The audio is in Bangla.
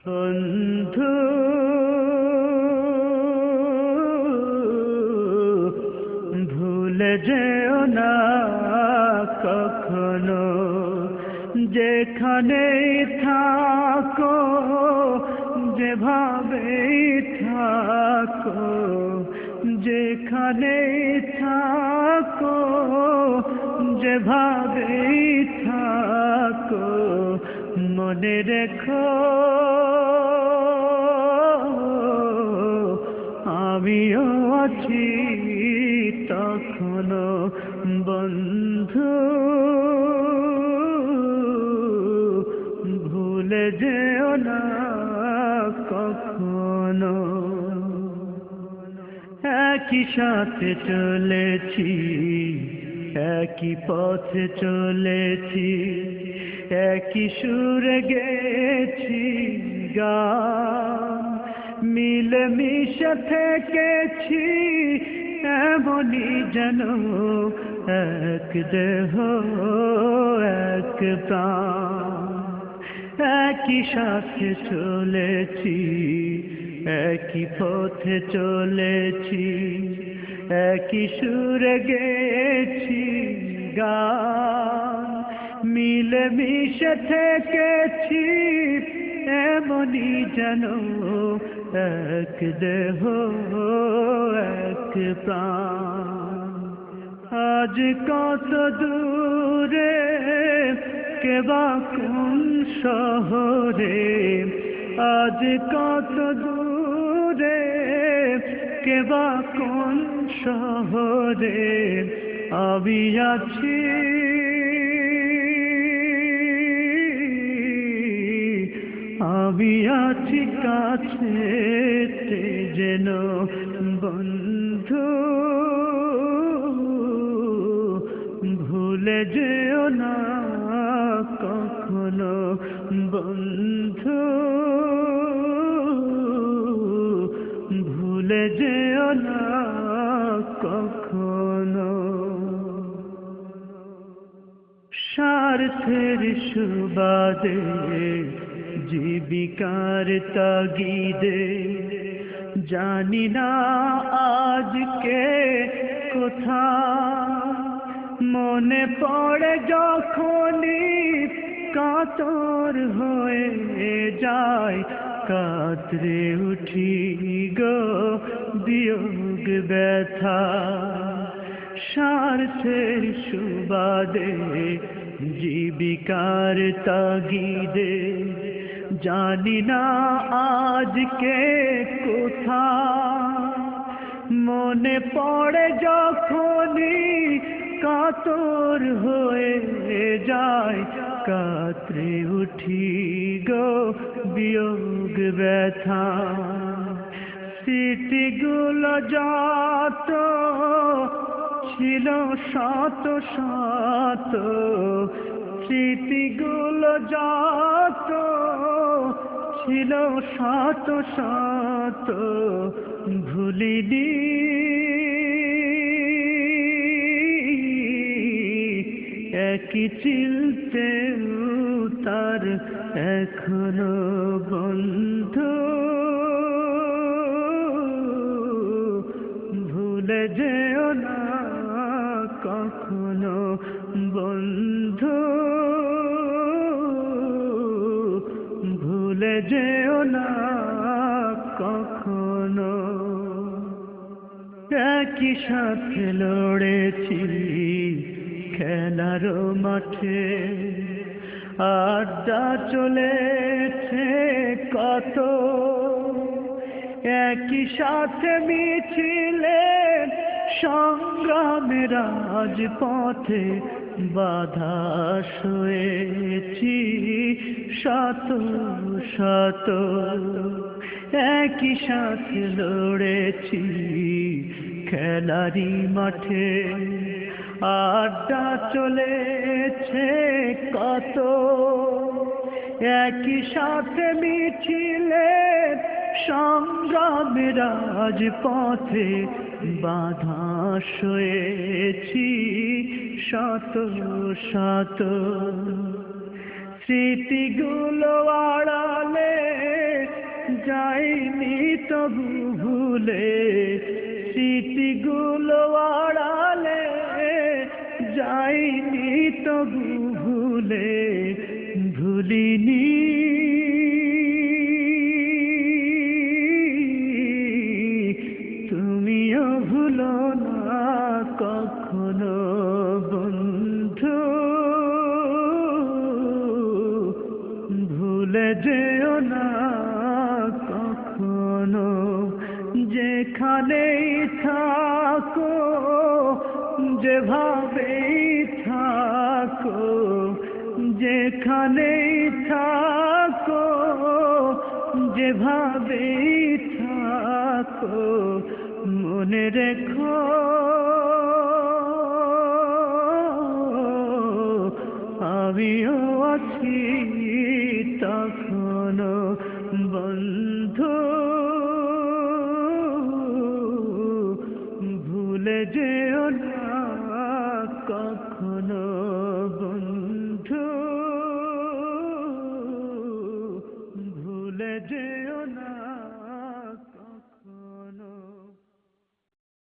বন্ধু ভুলে যেও না কখনো, যেখানেই থাকো, যেভাবেই থাকো, যেখানেই থাকো, যেভাবেই থাকো, মনে রেখো আমিও আছি তখনো। বন্ধু ভুলে যেও না কখনো। একই সাথে চলেছি, একই পথে চলেছি, একই সুরে গেছি গান, মিলেমিশে থেকেছি এমনই যেন এক দেহ এক প্রাণ। একই সাথে চলেছি, একই পথে চলেছি, একই সুরে গেছি গান, মিলেমিশে থেকেছি এমনই যেন এক দেহ এক প্রাণ। আজ কত দূরে, কেবা কোন শহরে, আজ কত দূরে, কেবা কোন শহরে আমি আছি, আমি আছি কাছেতে যেন। বন্ধু ভুলে যেও না কখনো, বন্ধু ভুলে যেও না কখনো। স্বার্থের সুবাদে, জীবিকার তাগিদে, জানি না আজকে কোথায়, মনে পড়ে যখনই কাতর হয়ে যায়, কাতরে উঠি গো বিয়োগ ব্যথা। স্বার্থের সুবাদে, জীবিকার তাগিদে, জানি না আজকে কোথায়, মনে পড়ে যখনই কাতর হয়ে যায়, কাতরে উঠি গো বিয়োগ ব্যথা। স্মৃতিগুলো যত ছিল শত শত, স্মৃতিগুলো যত ছিল শত শত, ভুলিনি একই চিলতে তার এখনো। বন্ধু ভুলে যেও না কখনো, বন্ধু ভুলে যেও না কখনো। একই সাথে লড়েছি খেলার মাঠে, আড্ডা চলেছে কত, একই সাথে মিছিলে সংগ্রামের রাজপথে বাধা সয়েছি শত শত। একই সাথে লড়েছি খেলারি মাঠে, আড্ডা চলেছে কত, একই সাথে মিছিলে সংগ্রামের রাজপথে বাধা সয়েছি শত শত। স্মৃতিগুলো আড়ালে যাইনি তবু ভুলে, স্মৃতিগুলো আড়ালে যাইনি তবু ভুলে, ভুলিনি তুমিও ভুলো না কখনো বন্ধু, ভুলে যেও না কখনো। যেখানেই থাকো, যেভাবেই থাকো, যেখানেই থাকো, যেভাবেই থাকো, মনে রেখো আমিও আছি তখনো বন্ধু, ভুলে যেও না কখনো বন্ধু, ভুলে যেও না।